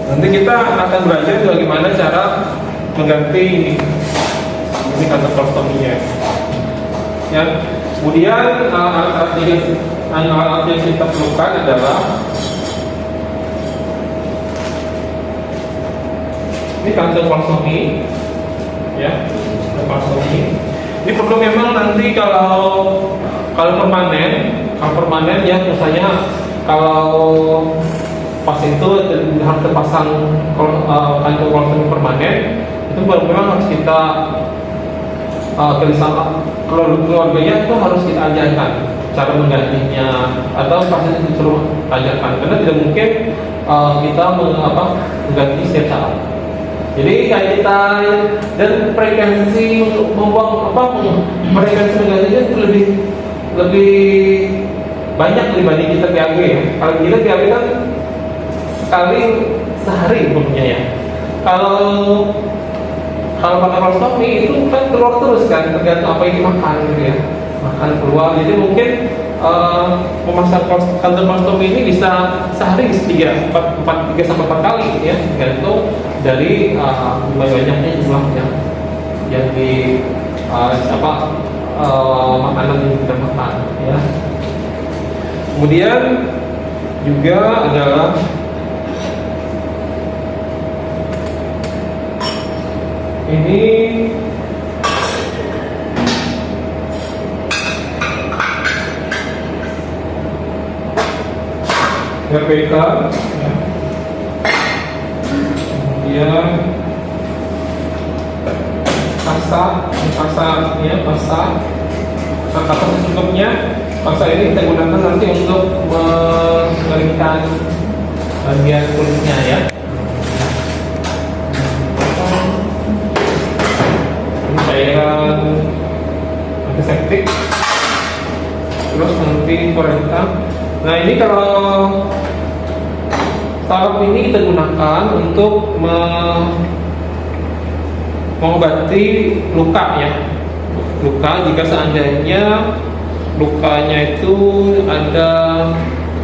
Nanti kita akan belajar bagaimana cara mengganti ini kantor kolostominya. Ya. Kemudian alat yang kita perlukan adalah ini kantor kolostomi, ya, kolostomi. Ini perlu memang nanti kalau permanen ya, misalnya kalau pas itu harus terpasang kantor kolostomi permanen, itu memang harus kita keluarganya itu harus kita ajarkan cara menggantinya, atau pasien itu disuruh ajarkan, karena tidak mungkin kita mengganti setiap saat. Jadi kayak kita, dan frekuensi untuk membuang frekuensi menggantinya itu lebih banyak dibanding kita PAG ya. Kalau kita PAG kan sekali sehari umumnya ya. Kalau pakai kolostomi itu kan keluar terus kan, tergantung apa yang dimakan gitu ya, makan keluar. Jadi mungkin memasang kantor kolostomi ini bisa sehari 3 sampai 4 kali ya, tergantung dari banyaknya jumlah yang di makanan yang kita makan ya. Kemudian juga adalah ini RPK ya. Kemudian pasta secukupnya. Pasta ini kita gunakan nanti untuk mengeringkan bagian kulitnya ya. Cairan antiseptik, terus nanti korenta. Nah ini kalau salep ini kita gunakan untuk mengobati luka ya, luka jika seandainya lukanya itu ada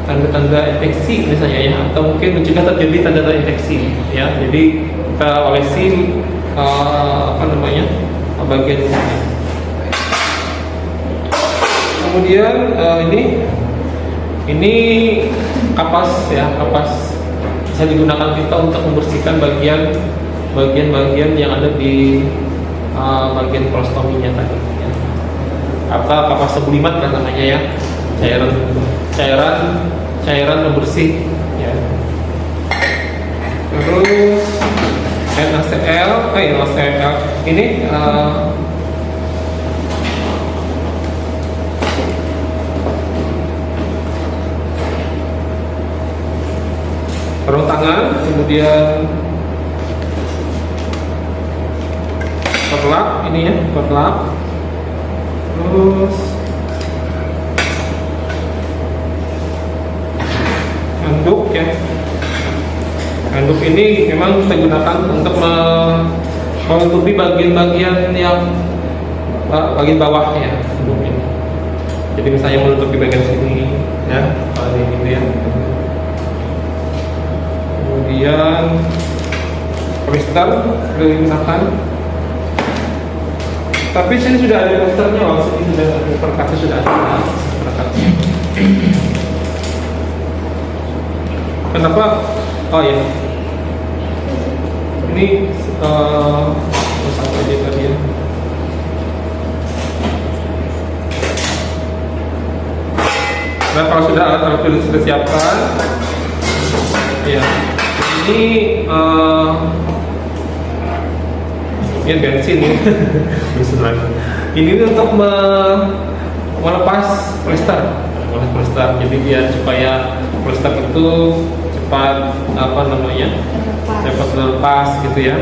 tanda-tanda infeksi misalnya ya, atau mungkin mencegah terjadi tanda-tanda infeksi ya. Jadi kita olesi bagian ini. Kemudian ini kapas ya, kapas bisa digunakan kita untuk membersihkan bagian yang ada di bagian kolostominya tadi ya. Atau kapas sublimat kan namanya ya, cairan pembersih ya. Terus NaCl ini sarung tangan, kemudian perlap ini ya, perlap, terus handuk ya. Handuk ini memang kita gunakan untuk menutupi bagian-bagian yang bagian bawah ya, handuk ini. Jadi misalnya menutupi bagian sini ya, ini ya. Kemudian poster sudah digunakan, tapi sini sudah ada posternya loh, sini sudah ada perkatnya, sudah ada perkatnya. Kenapa? Oh ya, ini satu aja tadi ya. Nah kalau sudah alat sudah siapkan, ya. Ini bensin ya. Ini untuk melepas polyester. Jadi biar supaya polyester itu cepat cepat lepas gitu ya.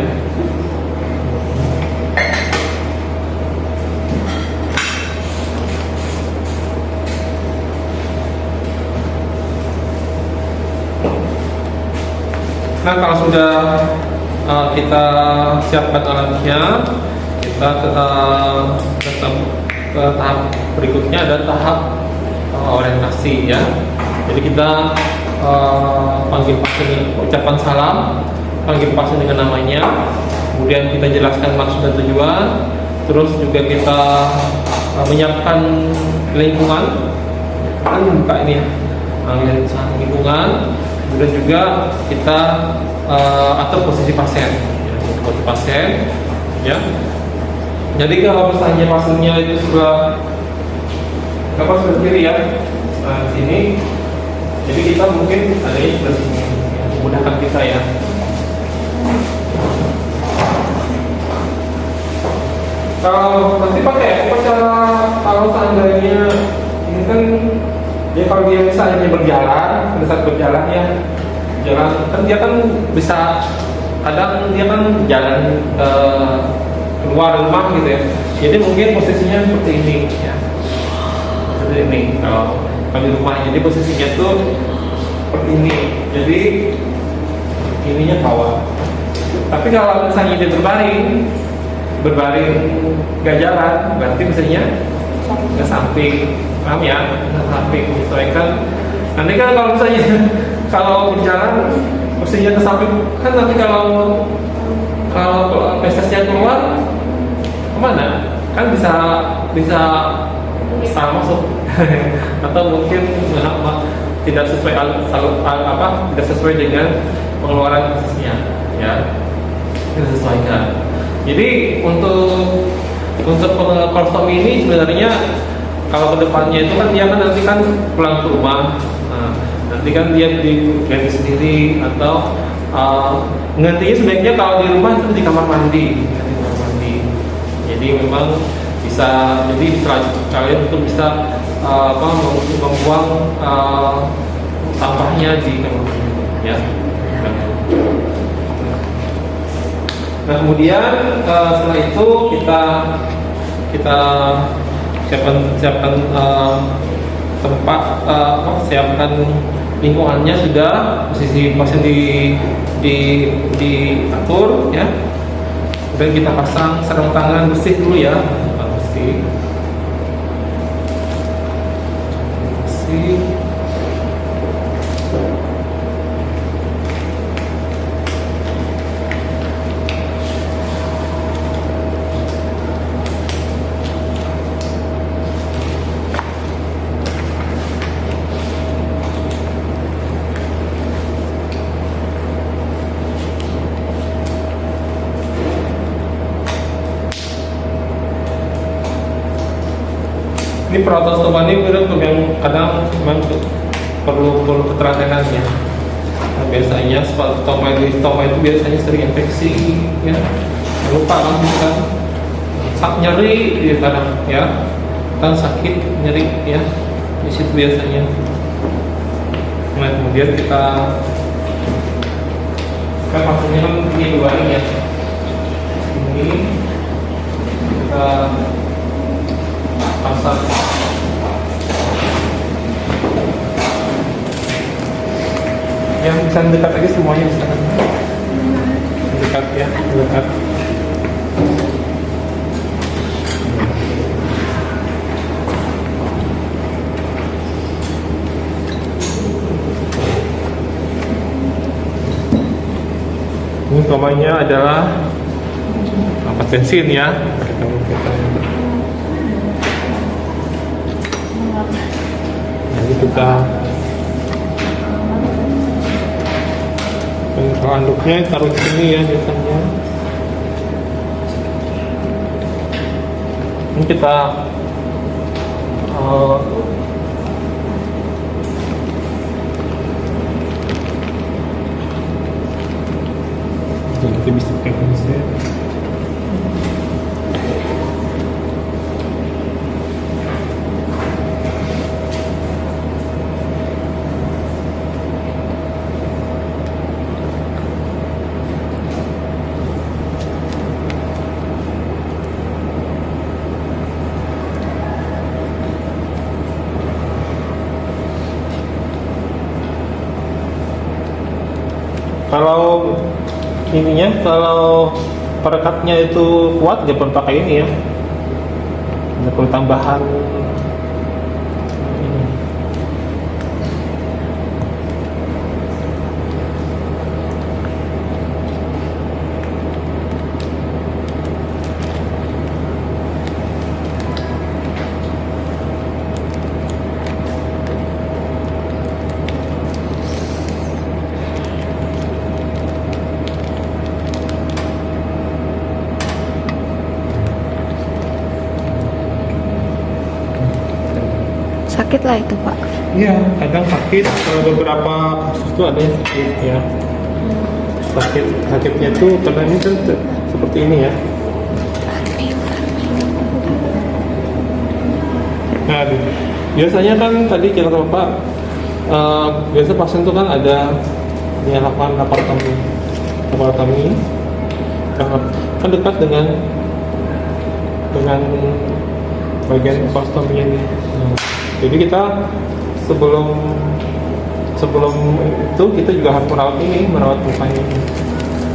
Nah kalau sudah kita siapkan alatnya, kita ke tahap berikutnya, ada tahap orientasi ya. Jadi kita panggil pasien, ucapan salam, panggil pasien dengan namanya, kemudian kita jelaskan maksud dan tujuan, terus juga kita menyiapkan lingkungan, kan buka ini ya, lingkungan, kemudian juga kita atur posisi pasien, ya, posisi pasien, ya. Jadi kalau misalnya pasiennya itu sudah berdiri ya, sini, jadi kita mungkin ada yang sebelah sini, ya, memudahkan kita ya. Kalau nanti pakai upacara, kalau seandainya ini kan ya, kalau dia misalnya berjalan, pada saat berjalan ya, jalan kan dia kan bisa, kadang dia kan jalan keluar rumah gitu ya, jadi mungkin posisinya seperti ini ya, seperti ini kalau di rumah. Jadi posisinya tuh seperti ini, jadi ininya bawah. Tapi kalau misalnya dia berbaring gak jalan, berarti misalnya ke samping, paham ya, ke samping, menyesuaikan. Nanti kan kalau misalnya kalau berjalan mestinya ke samping, kan nanti kalau fesesnya keluar kemana? Kan bisa masuk atau mungkin tidak sesuai tidak sesuai dengan pengeluaran fesesnya, ya, kita sesuaikan. Jadi untuk kolostomi ini sebenarnya kalau kedepannya itu kan dia kan nanti kan pulang ke rumah, nanti kan dia diganti sendiri atau gantinya sebaiknya kalau di rumah itu di kamar mandi. Jadi memang bisa, jadi kalian untuk bisa membuang sampahnya di kamar mandi, ya. Nah kemudian setelah itu kita siapkan tempat, siapkan lingkungannya sudah, posisi pasien diatur ya. Kemudian kita pasang sarung tangan bersih dulu ya, bersih. Ini perawatan stoma ini untuk yang kadang memang perlu ketelatenannya. Nah, biasanya stoma itu biasanya sering infeksi, ya, lupa langsung kan, nyeri ya, kadang ya, kan sakit nyeri ya, di situ biasanya. Nah kemudian kita kan maksudnya kan ini dua ya, ini kita pasang. Yang bisa dekat lagi semuanya bisa kan? Dekat ya, dekat. Ini utamanya adalah apa, bensin ya. Jadi kita kalau anduknya taruh di sini ya biasanya. Ini kita kita bisa pakai konsep. Kalau ininya, kalau perekatnya itu kuat, dia perlu pakai ini ya, nggak perlu tambahan ini. sakit lah itu Pak. Iya, kadang sakit. Beberapa kasus tuh ada yang sakit ya. Sakitnya tuh karena ini kan seperti ini ya. Nah, biasanya kan tadi kata Bapak, biasa pasien tuh kan ada dia lakukan laparotomi, kan dekat dengan bagian kolostomi ini. Jadi kita sebelum itu kita juga harus merawat lukanya ini.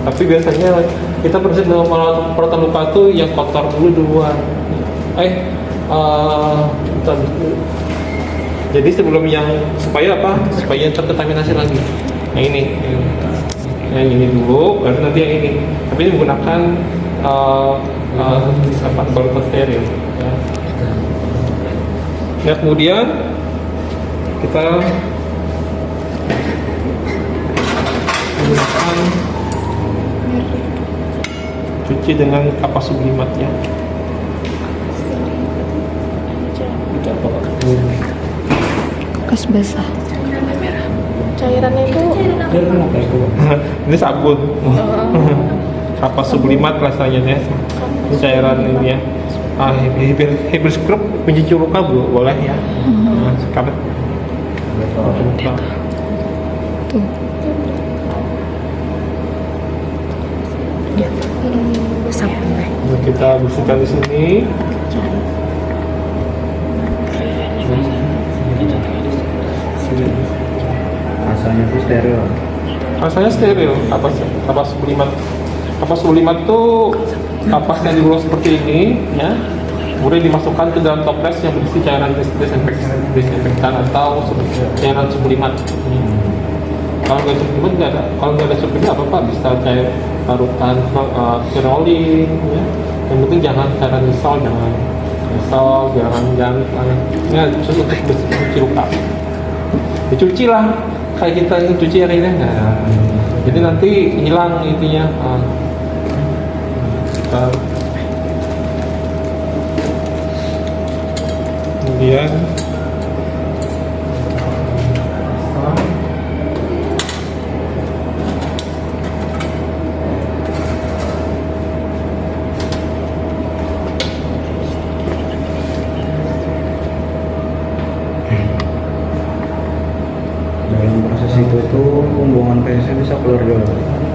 Tapi biasanya kita proses merawat perawatan luka itu yang kotor duluan. Jadi sebelum supaya terkontaminasi lagi. Yang ini dulu, baru nanti yang ini. Tapi ini menggunakan balut steril. Ya. Nah, kemudian kita menggunakan cuci dengan kapas sublimatnya. Kas basah. Cairannya itu Ini sabun. Kapas sublimat rasanya ya. Ini cairan ini ya. Herbal scrub pencuci luka boleh ya. Sekarang Tuh. kita bersihkan di sini. Rasanya tuh steril. Rasanya steril. Kapas sublimat tuh kapas yang digulung seperti ini ya. Kemudian dimasukkan ke dalam toples yang berisi cairan desinfektan atau cairan sublimat. Kalau nggak sublimat nggak ada. Kalau nggak ada sublimat apa bisa cair parutan phenolin ya. Yang penting jangan cairan disol, jangan ini khusus untuk mencuci luka. Dicuci lah kayak kita ini cuci hari ini. Nah, jadi nanti hilang intinya. Kemudian Dalam proses itu tuh pembuangan feses bisa keluar dulu.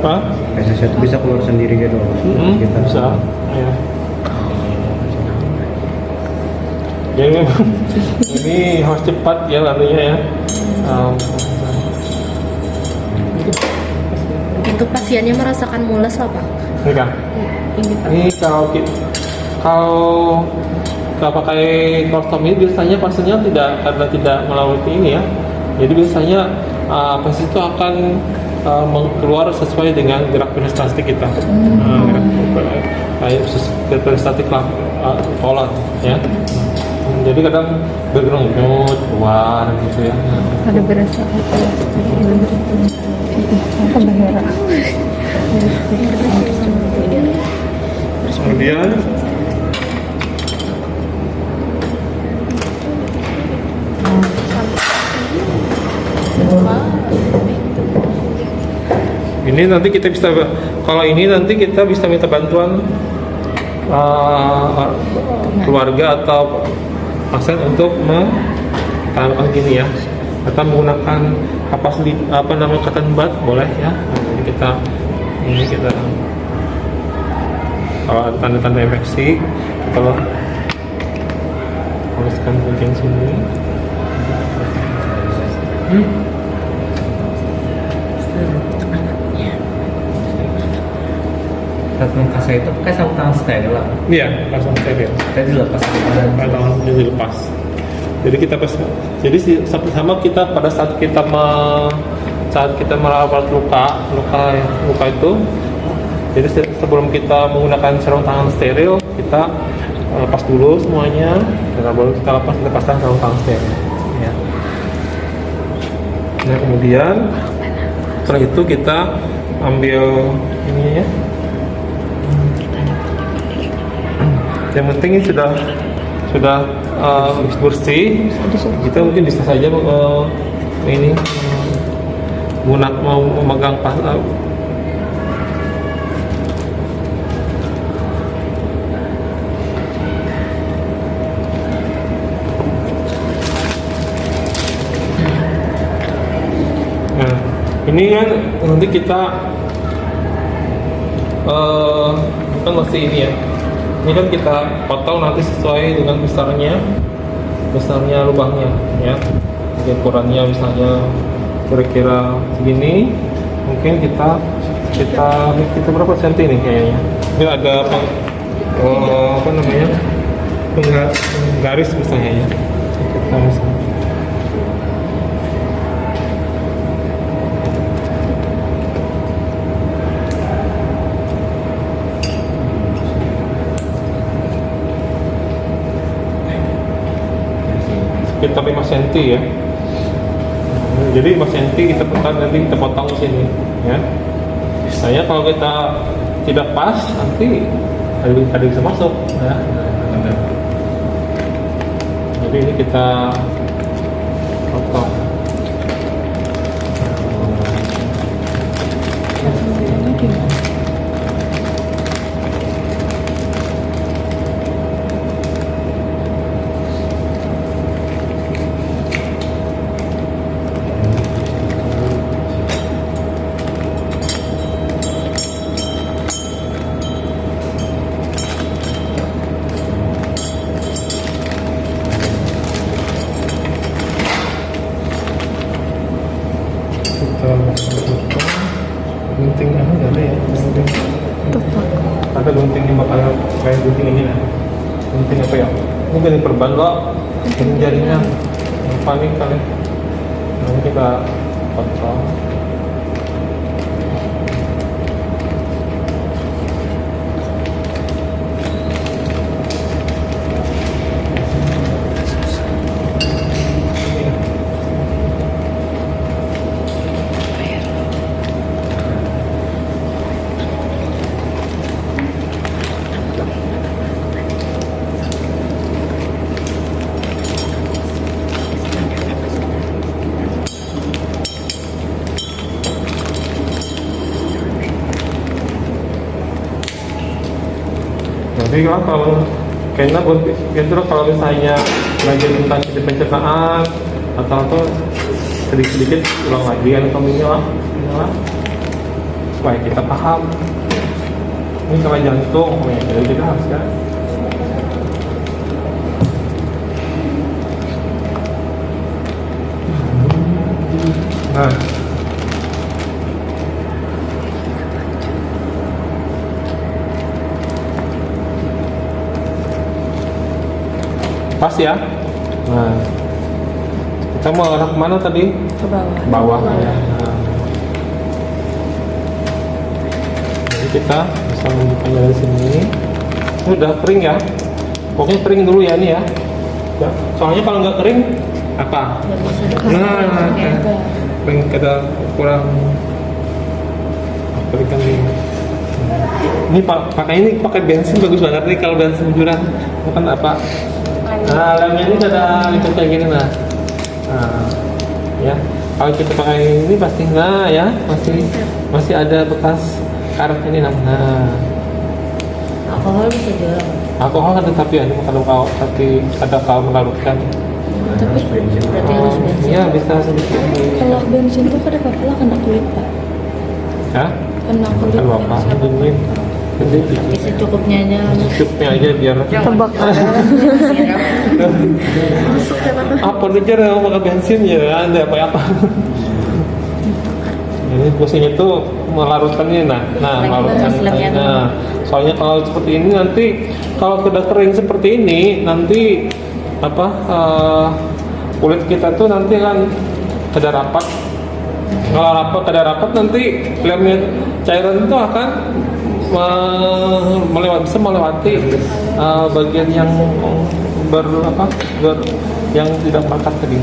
apa? Feses itu bisa keluar sendiri gitu. Kita Bisa. Ya. Jadi memang ini harus cepat ya lalunya ya. itu pasiennya merasakan mules lah Pak. Ini kan. Ini Pak. Ini kalau pakai kolostomi biasanya pasiennya tidak melalui ini ya. Jadi biasanya pasien itu akan keluar sesuai dengan gerak peristaltik kita. Gerak peristaltik lah kolon ya. Jadi kadang bergerungut keluar gitu ya. Ada berasa apa bahera. Kemudian ini nanti kita bisa, kalau ini nanti kita bisa minta bantuan keluarga atau pasien untuk melakukan gini ya, atau menggunakan cotton bud boleh ya. Jadi kita kalau ada tanda-tanda infeksi, kalau haluskan bagian sini. saat mengkasih itu pakai sarung tangan steril lah. Iya, langsung steril. Kita dilepas. Tangan dilepas. Jadi kita jadi sama kita pada saat kita merawat luka itu, jadi sebelum kita menggunakan sarung tangan steril, kita lepas dulu semuanya. Karena baru kita lepaskan sarung tangan steril. Ya. Nah kemudian setelah itu kita ambil ini ya. Yang penting ini sudah sudah bersih, kita mungkin bisa saja ini mau memegang Nah, ini kan nanti kita kan masih ini ya. Ini kan kita potong nanti sesuai dengan besarnya lubangnya ya. Jadi ukurannya misalnya kira-kira segini, mungkin kita berapa senti nih kayaknya. Ini ada apa namanya? Garis misalnya ya. Kita misalnya. Sekitar 5 cm ya. Jadi 5 cm kita potong di sini ya. Misalnya kalau kita tidak pas nanti ada bisa masuk ya. Jadi ini kita potong. Gunting apa nggak ada ya? Ada gunting yang bakal kayak gunting ini lah. Gunting apa ya? Ini gunting perban loh. Gunting jaringan. Panik kali. Nanti kita potong. Jadi kalau kayaknya gitu kalau misalnya belajar tentang pencernaan atau sedikit-sedikit ulang lagi anatominya lah supaya kita paham. Ini kalau jantung, ya, jadi kita harus kan. Nah, pas ya. Nah, kita mau arah kemana tadi? Ke bawah. Bawah ya. Nah. Jadi kita bisa membukanya dari sini. Ini udah kering ya. Pokoknya kering dulu ya ini ya. Ya, soalnya kalau nggak kering apa? Nah, kering kada kurang keringkan ini. Ini pakai bensin bagus banget nih kalau bensin bujuran. Bukan apa? Nah, lemnya ini ada lipat kayak gini nah. Nah, ya. Kalau kita pakai ini pasti nah ya, masih ada bekas karet ini nah. Alkohol bisa jual. Alkohol ada tapi ada kalau melarutkan. Tapi berarti harus bensin. Iya, bisa sedikit. Kalau bensin tuh kada apa-apa kena kulit, Pak. Hah? Kena kulit. Kan apa? Dingin. Tapi secukupnya aja biar Tebak. apa aja yang pakai bensin ya anda apa ini fungsinya itu melarutkan ini melarutkan nah soalnya kalau seperti ini nanti kalau sudah kering seperti ini nanti kulit kita tuh nanti kan kada rapat. Kalau kada rapat nanti lemnya cairan itu akan bisa melewati bagian yang yang tidak pakat tadi.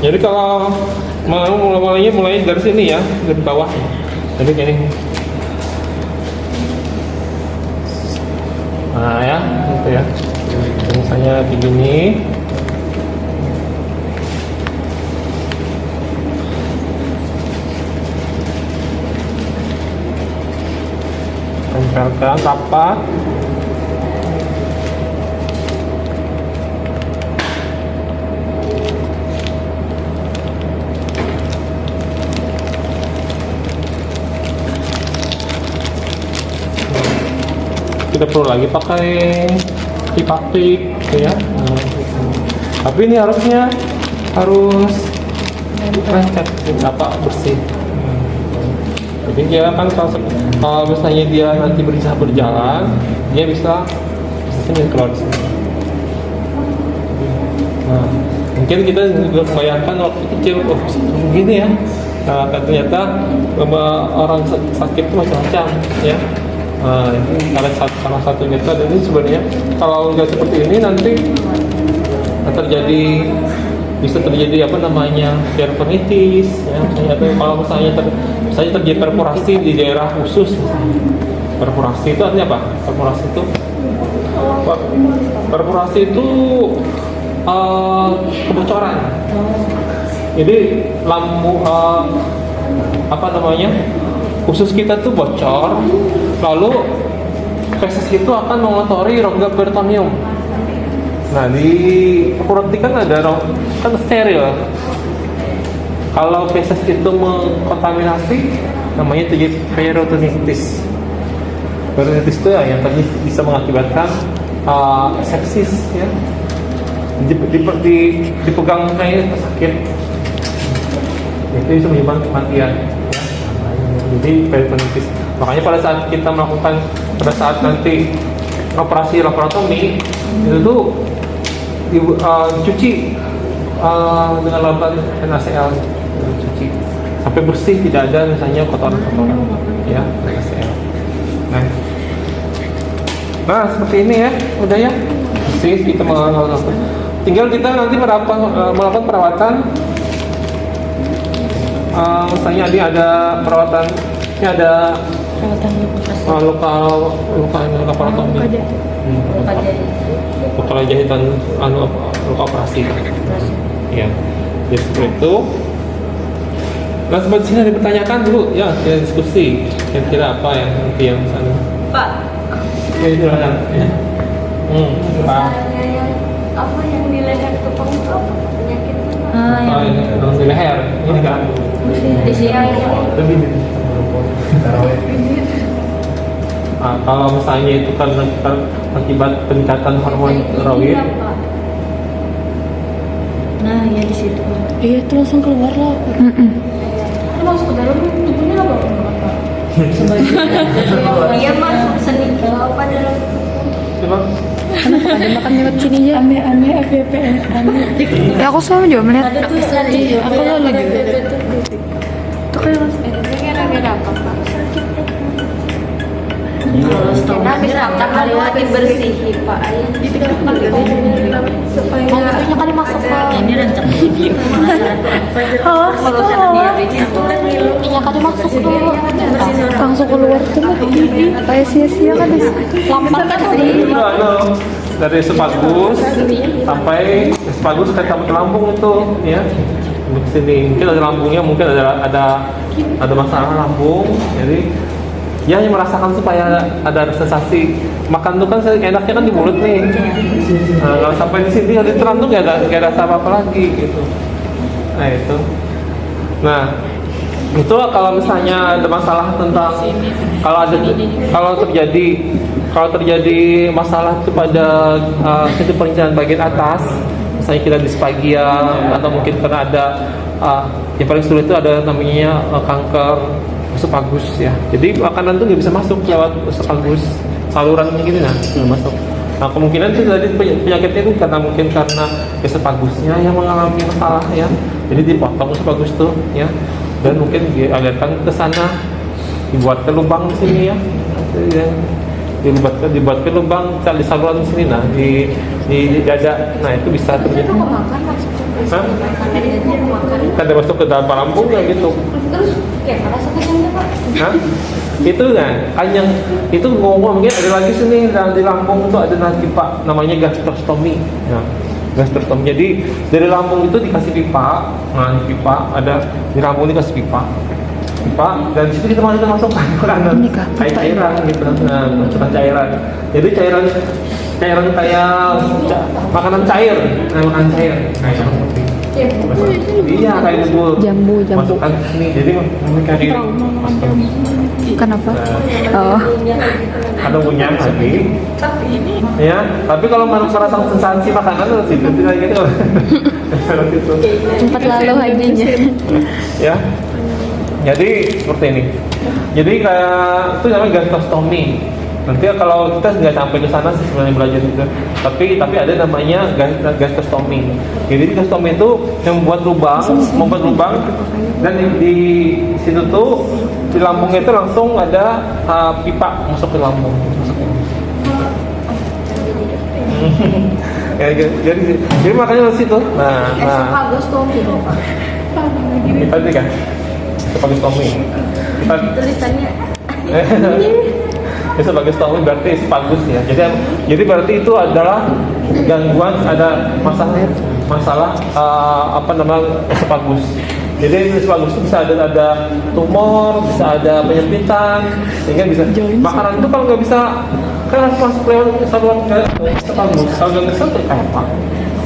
Jadi kalau mau mulai dari sini ya, dari bawah. Jadi gini. Nah ya, gitu ya. Misalnya begini. Tempelkan rapat. Tidak perlu lagi pakai tipik gitu ya. Nah, gitu. Tapi ini harusnya harus lecet, apa bersih. Jadi dia kan kalau misalnya dia nanti bisa berjalan, dia bisa sini keluar sini. Nah, mungkin kita juga membayangkan waktu kecil, oh begini ya. Nah, ternyata orang sakit itu macam-macam ya. Nah, ini salah satunya itu. Dan ini sebenarnya kalau nggak seperti ini nanti bisa terjadi apa namanya peritonitis ya, misalnya, atau kalau misalnya terjadi perforasi di daerah khusus. Perforasi itu artinya apa? Perforasi itu kebocoran. Jadi lambung apa namanya, usus kita tuh bocor, lalu feses itu akan mengotori rongga peritoneum. Nah, di perut kan ada kan steril. Kalau feses itu mengkontaminasi, namanya terjadi peritonitis. Peritonitis itu ya yang tadi bisa mengakibatkan sepsis ya. Dipegang kayak sakit. Itu bisa menyebabkan kematian. Jadi peritonitis. Makanya pada saat nanti operasi laparotomi itu tuh dicuci dengan larutan NaCl, cuci sampai bersih, tidak ada misalnya kotoran-kotoran ya NaCl. Nah seperti ini ya, udah ya bersih. Kita tinggal kita nanti melakukan perawatan. Misalnya ini ada perawatan, ini ada luka laparotomi, luka jahitan, luka operasi. Ya, jadi seperti itu. Nah, seperti sini dipertanyakan dulu ya, kita diskusi kira-kira apa yang nanti yang sana. Pak. Ya, silakan. Ya. Pak. Yang apa yang di leher kepala itu apa penyakitnya? Yang di leher, ini kan. Di sini. Kalau misalnya itu kan akibat peningkatan hormon tiroid. Nah, ya di situ. Iya, itu langsung keluar lah. Itu masuk ke dalam tubuhnya apa? Dia masuk sedikit apa dalam tubuh? Ada makan lewat sini aja. Aneh-aneh FVPN. Ya aku sama juga melihat. Ada tuh sedih. Aku lo lagi. Itu kayak langsung. Gara-gara apa Pak? Kalau setahun Nah, bisa kali lagi bersih Pak. Supaya maksudnya kali masuk ke ini rancang video. kalau sendiri itu kan iya kali masuk ke Langsung keluar tuh mah. Kayak sia-sia kan di lambat kan sih. Dari esophagus sampai esophagus ke lambung itu ya. Di sini mungkin ada lambungnya, mungkin ada masalah lambung. Jadi ya yang merasakan supaya ada sensasi makan tuh kan enaknya kan di mulut nih. Nah, kalau sampai di sini di telan tuh nggak ada rasa apa lagi gitu. Nah itu. Nah itu kalau misalnya ada masalah tentang kalau terjadi masalah itu pada situ perencanaan bagian atas, misalnya kita disfagia atau mungkin karena ada yang paling sulit itu ada namanya kanker esophagus ya. Jadi makanan tuh nggak bisa masuk lewat esophagus, saluran gini nggak masuk. Nah kemungkinan itu tadi penyakitnya itu karena esophagusnya yang mengalami masalah ya. Jadi dipotong esophagus tuh ya, dan mungkin dialirkan ke sana, dibuat ke lubang di sini ya, dibuat ke lubang di saluran di sini, nah di dada. Nah itu bisa terjadi. Makan masuk. Hah? Kan dia masuk ke dalam lambung nggak gitu? Terus kayak pada sakitnya Pak. Hah? Itu kan yang itu ngomong mungkin ada lagi sini di lambung itu ada nanti Pak namanya gastrostomi. Ya. Gastrostomi. Jadi dari lambung itu dikasih pipa, nah pipa ada di lambung dikasih pipa, dan di situ kita masukkan makanan, Ini kah? kayak cairan gitu, masukkan cairan. Jadi cairan kayak makanan cair, makanan cair. Iya kayak bubur. Jambu. Masukkan ke sini. Jadi kayak gini. Kenapa? Oh. Ada punya lagi. Ya, tapi kalau merasa sensasi makanan harus itu tidak gitu. Harus itu. Sempat lalu hajinya. Ya. Jadi seperti ini. Jadi kayak itu namanya gastrostomi. Nanti kalau kita nggak sampai ke sana sih sebenarnya belajar itu, tapi ada namanya gastrostomi. Jadi gastrostomi itu yang membuat lubang, dan di situ tuh di lambungnya itu langsung ada pipa masuk ke lambung. Ya, jadi makanya di situ. Nah. Esophagostomy. Kita tadi kan esophagostomy. Tulisannya Esophagostomy berarti esophagus ya. Jadi berarti itu adalah gangguan, ada masalah apa namanya esophagus. Jadi esophagus itu bisa ada tumor, bisa ada penyempitan, sehingga bisa makanan itu kalau nggak bisa kan harus masuk lewat saluran esophagus. Kalau nggak bisa tuh kayak apa?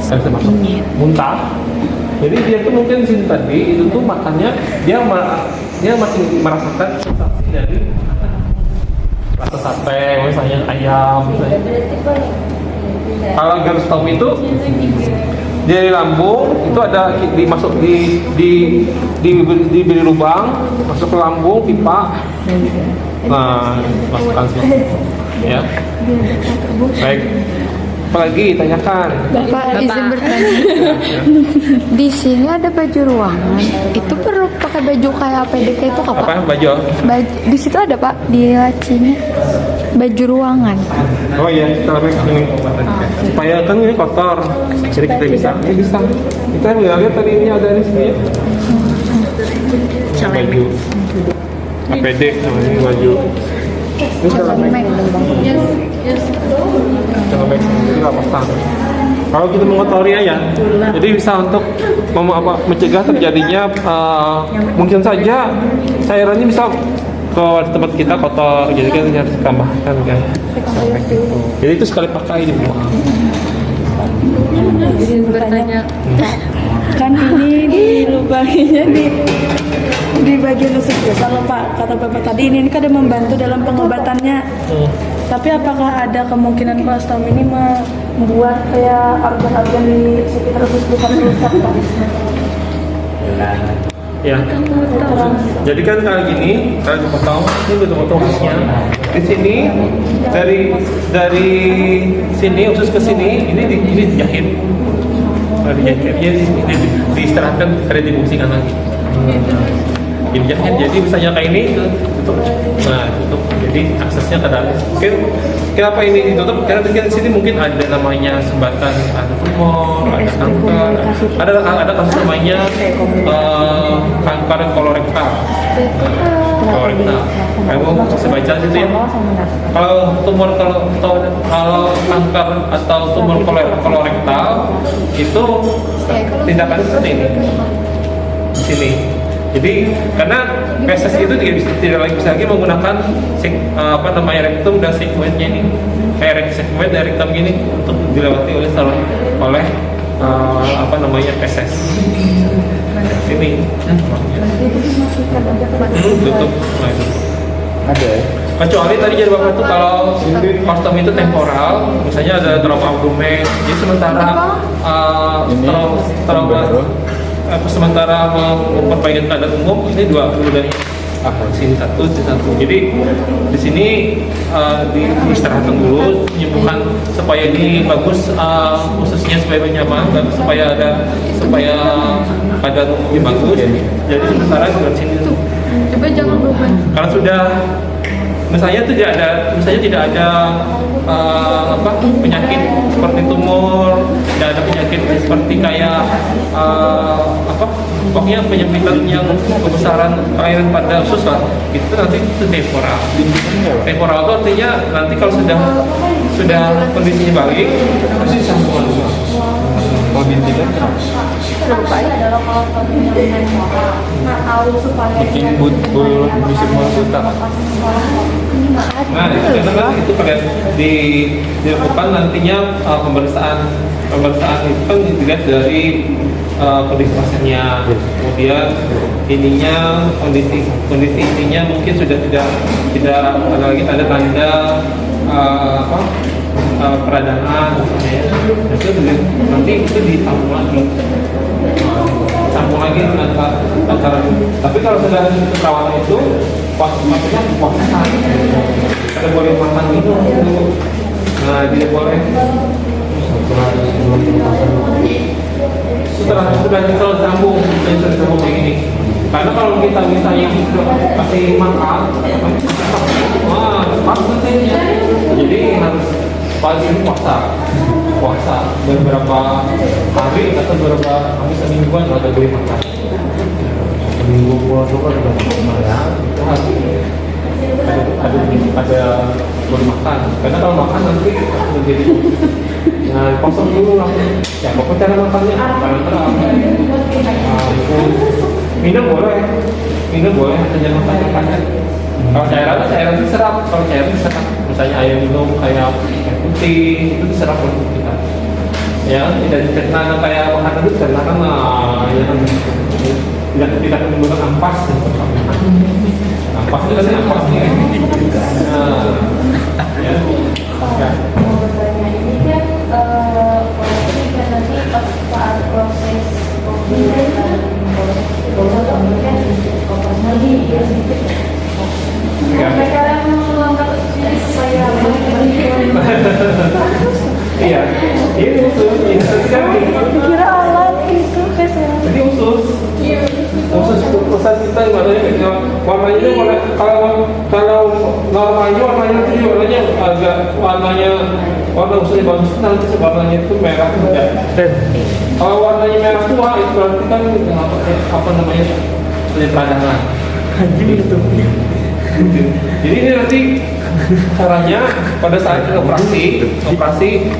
Nggak bisa masuk, muntah. Jadi dia tuh mungkin di sini tadi itu tuh makannya dia masih merasakan sensasi dari rasa sate, misalnya ayam, misalnya. Kalau gastrostomi itu dari lambung itu ada dimasuk diberi lubang, masuk ke lambung pipa. Nah, masukkan semua. Ya. Baik. Apalagi tanyakan. Bapak izin bertanya. Di sini ada baju ruangan. Itu perlu pakai baju kayak APDK itu kah, Pak? Apa baju? Di situ ada Pak di lacinya. Baju ruangan. Oh iya, kita pakai ini. Supaya kan ini kotor. Jadi kita bisa. Ini bisa. Kita lihat tadi ini ada di sini. Baju. APD namanya baju. Ini Make. Ini nggak pasang. Kalau kita mengotori ya, jadi bisa untuk mencegah terjadinya mungkin saja cairannya bisa ke tempat kita kotor, jadi kan harus ditambahkan kan. Jadi itu sekali pakai dibuang. Izin bertanya, kan ini di lubangnya di bagian usus kalau Pak kata Bapak tadi ini kan ada membantu dalam pengobatannya. Tapi apakah ada kemungkinan kolostom ini membuat kayak organ-organ di sekitar usus bukan rusak Pak? Ya. Jadi kan kayak gini, kalau dipotong, ini betul-betul ususnya. Di sini dari sini usus ke sini, ini dijahit. Kalau dijahit, ini diistirahatkan, karena dibungsikan lagi. Dijahit, jadi misalnya kayak ini tutup. Nah, tutup. Jadi aksesnya ke dalam. Kenapa ini ditutup? Karena di sini mungkin ada namanya sumbatan, ada tumor, ada kanker, ada kasus namanya kanker kolorektal. Kolorektal. Kamu bisa baca situ ya. Kalau kanker atau tumor kolorektal itu tindakannya seperti ini. Di sini. Jadi karena feses itu tidak bisa lagi menggunakan rektum dan sigmoidnya ini, kayak sigmoid dari rektum gini untuk dilewati oleh feses. Sini. Tutup. Ada ya? Kecuali tadi jadi bapak itu kalau kostum itu temporal, misalnya ada trauma abdomen, jadi sementara sementara memperbaiki keadaan umum ini dua dari sini satu. Jadi di sini diistirahatkan dulu, menyembuhkan supaya ini bagus ususnya supaya nyaman dan supaya keadaan umumnya bagus. Jadi sementara di sini. Coba jangan beban. Kalau sudah misalnya tidak ada penyakit seperti tumor tidak ada penyakit seperti kayak apa, pokoknya penyempitan yang kebesaran cairan pada usus lah, itu nanti itu temporal. Temporal itu artinya nanti kalau sudah kondisinya baik, pasti sambungan. Kalau bintikan bikin bulu bisa buta. Nah, itu kan itu pada dilakukan nantinya pemeriksaan itu kan dilihat dari kondisi pasiennya, kemudian ininya kondisi ininya mungkin sudah tidak ada lagi tanda-tanda apa peradangan misalnya, itu nanti itu disambung lagi antara. Tapi kalau sudah perawatan itu maksudnya puasa ada boleh makan minum itu, nah tidak boleh setelah kita sambung kayak gini. Karena kalau kita misalnya kasih makan, pas nantinya, jadi harus pagi ini puasa beberapa hari atau beberapa hari semingguan ada boleh makan. Minggu puasa kan udah ya. Itu harus ada boleh makan. Karena kalau makan nanti menjadi kosong dulu langsung. Ya pokoknya cara makannya terang. Minum boleh, hanya makan pakai. Kalau cairan diserap, misalnya air minum kayak air putih itu diserap oleh tubuh kita. Ya, tidak dicerna kayak makanan itu karena kan ya tidak menimbulkan ampas. Ampas itu kan ampasnya. Nah, ya. Nanti pas saat proses Iya, ini usus, Kira alat itu kesehatan. jadi usus kita warnanya kalau normalnya warnanya agak warna ususnya bagus, nanti warnanya itu merah muda. Kalau warnanya merah tua itu berarti kan apa namanya peradangan. Jadi ini nanti caranya pada saat operasi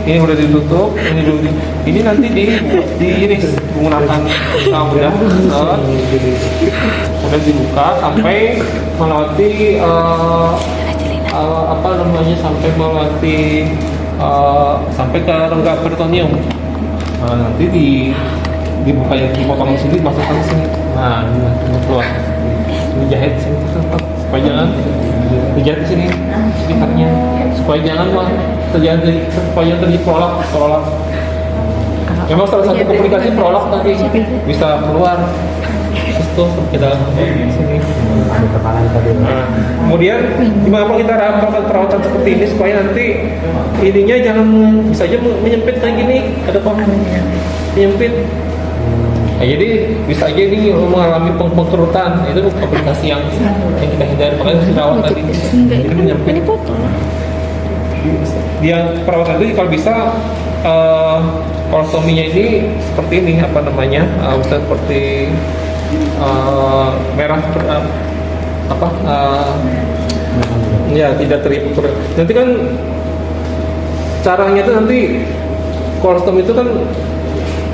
ini udah ditutup, ini nanti ini menggunakan udah dibuka sampai melewati apa namanya sampai ke rongga peritoneum. Nah, nanti dibuka yang dipotong sini, masukkan ke sini. Nah, ini keluar. Ini jahit sini supaya jangan dijahit di sini sekitarnya, supaya jangan terjadi prolap. Memang salah satu komplikasi prolap nanti bisa keluar itu kita sini. Nah, kemudian gimana kita lakukan perawatan seperti ini supaya nanti ininya jangan bisa aja menyempit kayak gini, ada menyempit. Nah, jadi bisa aja ini mengalami pengkerutan, itu komplikasi yang kita hindari, makanya harus dirawat tadi. Jadi menyempit. Dia perawatan itu kalau bisa kolostominya ini seperti ini apa namanya, seperti merah apa ya tidak terikat. Nanti kan caranya itu nanti kolostomi itu kan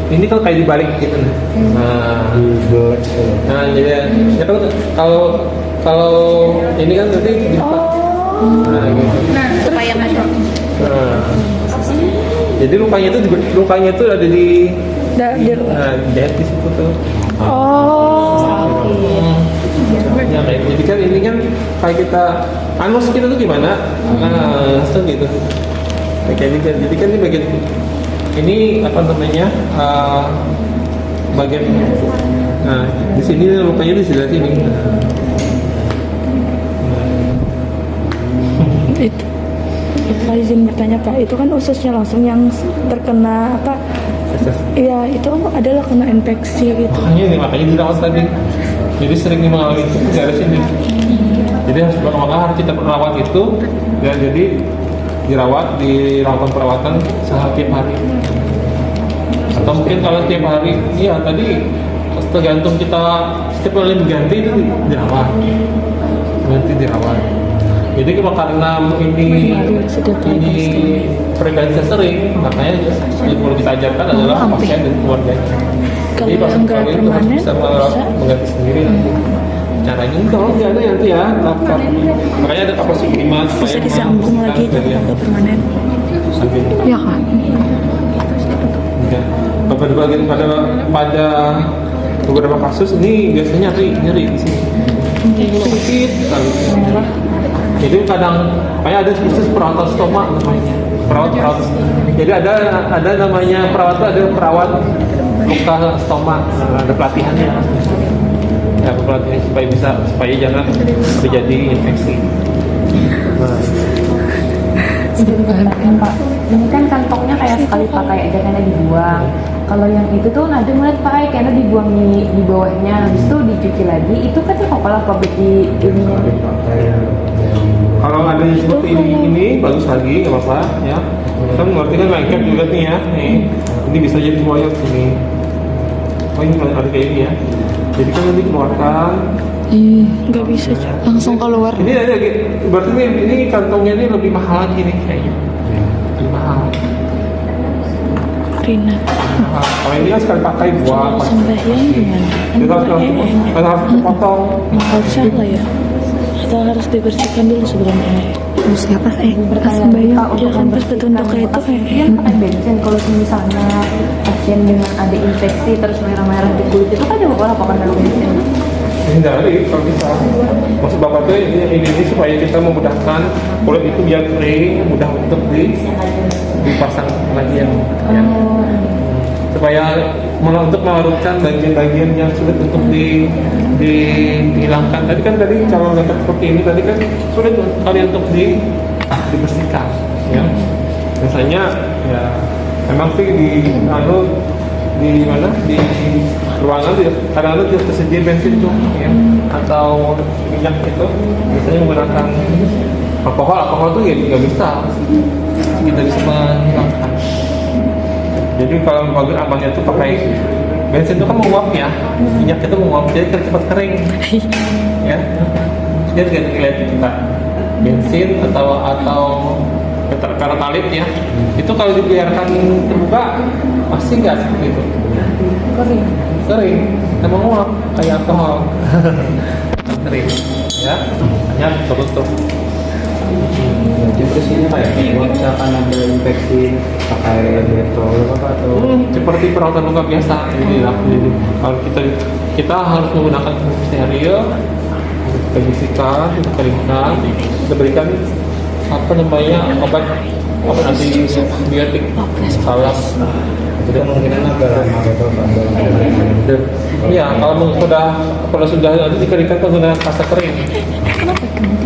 ini kan kayak dibalik gitu. Nah jadi ya kalau ini kan nanti dibuka. Nah gitu. supaya masuk. Nah, jadi lukanya itu ada di jahit di situ tuh. Ya kayak jadi kan ini kan kayak kita anus kita tuh gimana? Nah, gitu. Kayak jadi kan ini bagian ini apa namanya? Bagian nah, di sini lukanya di sebelah sini. Itu Pak izin bertanya Pak, itu kan ususnya langsung yang terkena apa? Iya, itu adalah kena infeksi gitu. Makanya dirawat tadi. Jadi sering mengalami itu dari sini. Jadi harus kita merawat itu, dan jadi dilakukan perawatan setiap hari. Atau mungkin kalau setiap hari, iya tadi tergantung kita setiap kali ganti itu dirawat, jadi kalau karena ini frekuensinya sering, makanya yang perlu kita ajarkan adalah pasien dan keluarganya. Jadi Kalau pasien enggak itu harus permanen, bisa bisa. mengganti sendiri nanti. Caranya kalau nggak ada nanti ya, laptop. Makanya ada kapasitas minimal Bisa disambung lagi tapi nggak permanen. Ya kan? Ya. Pada beberapa kasus ini biasanya nyeri di sini. Sakit sekali. Jadi kadang kayak ada khusus perawat stoma namanya. Perawat. Jadi ada namanya ada perawat luka stoma, ada pelatihannya. Ya, pelatihan supaya jangan terjadi infeksi. Nah, Pak, ini kan kantongnya kayak sekali pakai aja karena dibuang. Kalau yang itu tuh nanti mulai pakai karena dibuang di bawahnya, habis itu dicuci lagi. Itu kan apalah pabrik di ininya. kalau ada yang seperti ini bagus lagi, nggak apa-apa ya. Kita mengerti kan lengket juga nih ya. Nih, ini bisa jadi boyok sini. Oh ini ada kayak ini ya. Jadi kan nanti keluarkan. Nggak bisa Cak. Langsung keluar. Ini ada, berarti ini kantongnya ini lebih mahal lagi nih kayaknya. Lebih mahal. Rina. Kalau ini kan sekali pakai buang. Sembahyang gimana? Kita harus dipotong. Harusnya lah ya. Atau harus dibersihkan dulu sebelum Siapa Bertanya Ya kan pas ketuntuk kayak itu dia pakai bensin. Kalau misalnya pasien dengan ada infeksi terus merah-merah di kulit itu kan juga boleh pakai bensin. Hindari kalau bisa. Maksud bapak tuh ini supaya kita memudahkan kulit itu biar kering, mudah untuk dipasang lagi yang ya. Supaya malah untuk melarutkan bagian-bagian yang sulit untuk dihilangkan. Tadi kalau nggak seperti ini tadi kan sulit kali untuk dibersihkan. Ya. Biasanya ya memang sih di ruangan kadang-kadang tidak tersedia bensin tuh ya, atau minyak itu biasanya menggunakan alkohol tuh ya nggak bisa kita bisa menghilangkan. Jadi kalau bagus amannya tuh pakai bensin itu kan menguap ya, minyak itu menguap jadi cepat kering ya. Jadi lihat kita bensin atau karena talit ya, itu kalau dibiarkan terbuka pasti nggak seperti itu. Kering, kita menguap kayak alkohol. Kering, ya, banyak tutup. Jadi kesini kayak kalau misalkan ada infeksi pakai detol atau Seperti perawatan luka biasa. Jadi kalau kita harus menggunakan steril, kita bersihkan, kita keringkan, kita berikan obat antibiotik salep. itu kemungkinan agak lama gitu Iya, kalau sudah nanti dikeringkan menggunakan kasa kering.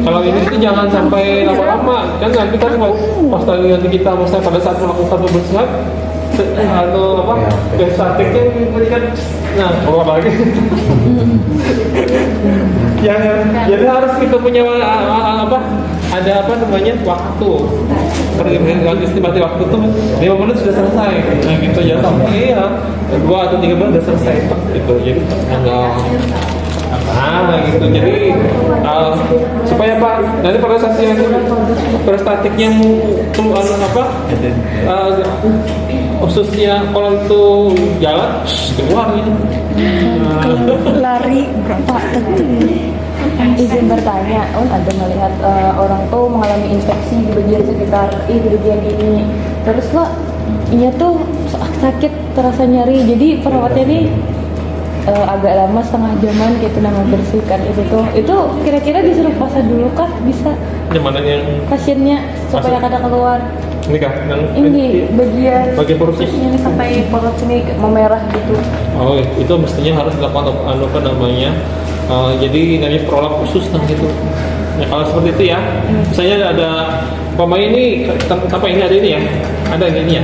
Kalau ini itu jangan sampai lama-lama, kan nanti kan pas nanti kita pada saat melakukan pembersihan statiknya memberikan keluar lagi. Jadi harus kita punya ada waktu. Estimasi waktu itu 5 menit sudah selesai. Nah gitu ya, iya 2 atau 3 menit sudah selesai gitu. Jadi enggak gitu. Jadi supaya nanti pada saat yang statiknya khususnya kalau itu jalan keluar gitu. Kalau lari berapa Izin bertanya, ada melihat orang tuh mengalami infeksi di bagian sekitar di bagian ini, terus lo iya tuh sakit terasa nyeri, jadi perawatnya nih agak lama setengah jaman gitu membersihkan itu kira-kira disuruh puasa dulu kah bisa Yang mana yang pasiennya supaya kada keluar ini kah? ini bagian perut ini sampai perut sini memerah gitu. Oh, itu mestinya harus dilakukan jadi namanya prolap khusus gitu. Ya, kalau seperti itu ya, misalnya ada ini tanpa ini ada ini ya, ada ini ya,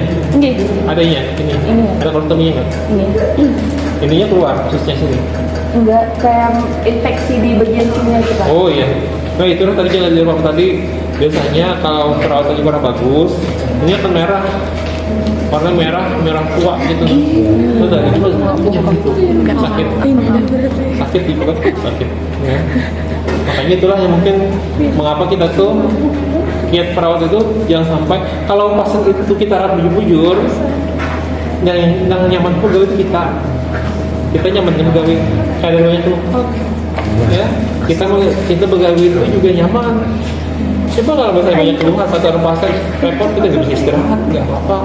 ada ini ya, ini ada kolostominya nggak? Ininya keluar khususnya sini. Enggak, kayak infeksi di bagian sini gitu. Oh iya. Nah itu tadi jangan di ruang tadi biasanya kalau perawatannya kurang bagus, ini akan merah warna merah tua gitu. Betul, itu artinya gitu. Sakit gitu kan, sakit. Ya. Makanya itulah yang mungkin mengapa kita tuh kiat perawat itu jangan sampai kalau pasien itu kita rawat bujur-bujur, yang nyaman pegawai itu kita nyaman pegawai kayak banyak tuh. Ya, kita pegawai itu juga nyaman. Coba kalau misalnya banyak keluhan satu orang pasien repot, kita nggak bisa istirahat, nggak apa-apa.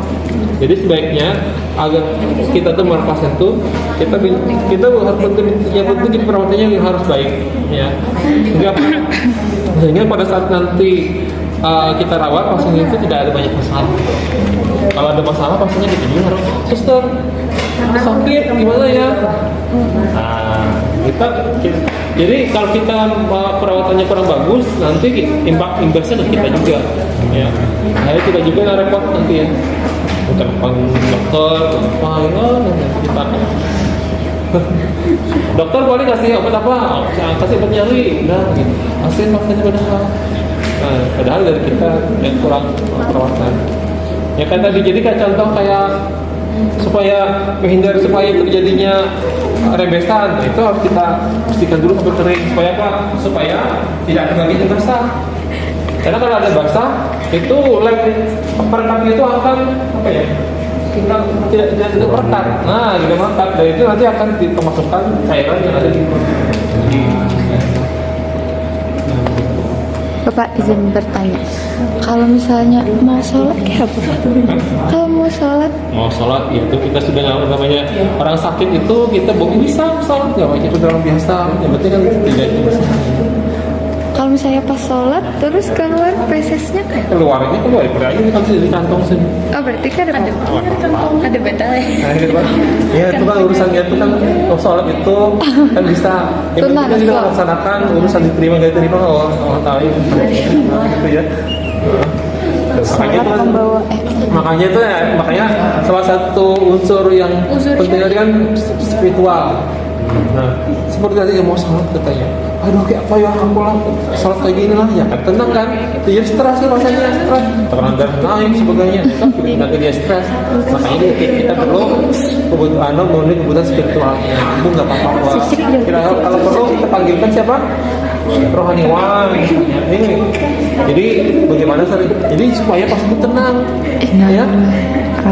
Jadi sebaiknya agar kita tuh merawat pasien tuh kita harus penting yang penting di perawatannya yang harus baik, ya. Sehingga pada saat nanti kita rawat pasien itu tidak ada banyak masalah. Kalau ada masalah pasiennya kita juga harus suster sakit gimana ya. Nah, jadi kalau kita perawatannya kurang bagus, nanti imbasnya ke kita juga, ya. Nah, kita juga yang repot nanti ya. Bukan dokter, nanti kita dokter boleh kasih obat apa? Kasih obat nyeri, udah gitu. Kasih makannya padahal. Nah, padahal dari kita yang kurang perawatan. Ya kan tadi jadi kayak contoh kayak supaya menghindari supaya terjadinya rebesan itu harus kita bersihkan dulu sampai kering supaya apa? Supaya tidak ada lagi yang basah. Karena kalau ada basah itu lem perekatnya itu akan apa ya? Kita tidak merekat. Nah, tidak merekat dan itu nanti akan dimasukkan cairan yang ada di Bapak izin bertanya, kalau misalnya mau sholat kayak apa? Kalau mau sholat ya itu kita sudah namanya orang sakit itu kita bisa sholat nggak wajib orang biasa, yang penting kan tidak kalau misalnya pas sholat terus keluar fesesnya kayak keluarnya keluar aja kan di kantong sini. oh berarti kan ada beda ya. Nah, gitu kan. Ya itu kan urusannya itu kan sholat itu kan bisa yang penting kan kita laksanakan urusan diterima nggak diterima Allah tahu gitu ya. Makanya salah satu unsur yang penting tadi kan spiritual. Nah, seperti tadi yang mau sholat katanya, aduh kayak apa ya aku lah sholat kayak gini lah, ya kan tenang kan, dia stres sih rasanya stres, tekanan darah naik sebagainya, kan kita dia stres, makanya kita perlu memenuhi kebutuhan spiritualnya, itu nggak apa-apa. Kalau perlu kita panggilkan siapa? Rohaniwan ini. Jadi bagaimana sih? Jadi supaya pas itu tenang, ya.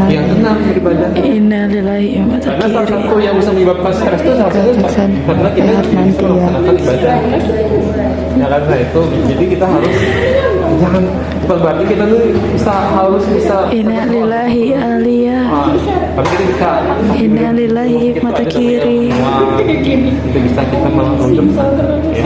Yang tenang beribadah. Innalillahi wa inna Karena salah satu yang bisa menyebabkan stres itu salah satu karena kita bisa melaksanakan ibadah. Ya karena itu, jadi kita harus jangan bukan berarti kita tuh harus bisa. Innalillahi aliyah. Tapi kita bisa. Innalillahi mata kiri. Itu bisa kita melakukan. Ya.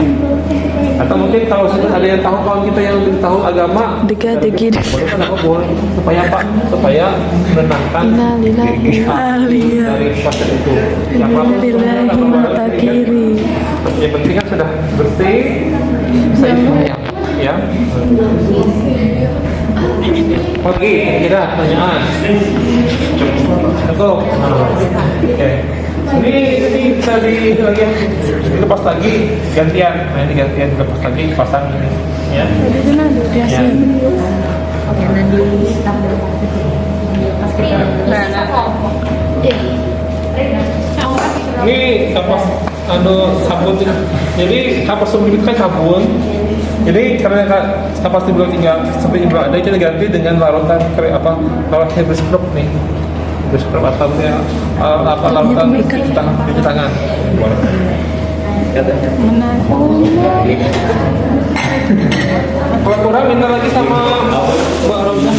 Atau mungkin kalau ada yang tahu kawan kita yang lebih tahu agama, Degi. boleh kan apa boleh supaya apa? Supaya menenangkan Innalillahi aliyah. dari pasien itu. Innalillahi mata kiri. Yang penting kan sudah bersih, bisa istirahat, ya. Oke, kita pertanyaan. Cukup. Oke. Ini bisa dilepas lagi gantian. Nah, ini gantian dilepas lagi pasang ini, ya. Ya. Ini kapas sabun. Jadi kapas sebelum itu kan sabun. Jadi karena kapas itu belum tinggal seperti belum ada, kita ganti dengan larutan larutan hair scrub nih. Hair scrub atau larutan cuci tangan. Kalau kurang minta lagi sama Mbak Rosa.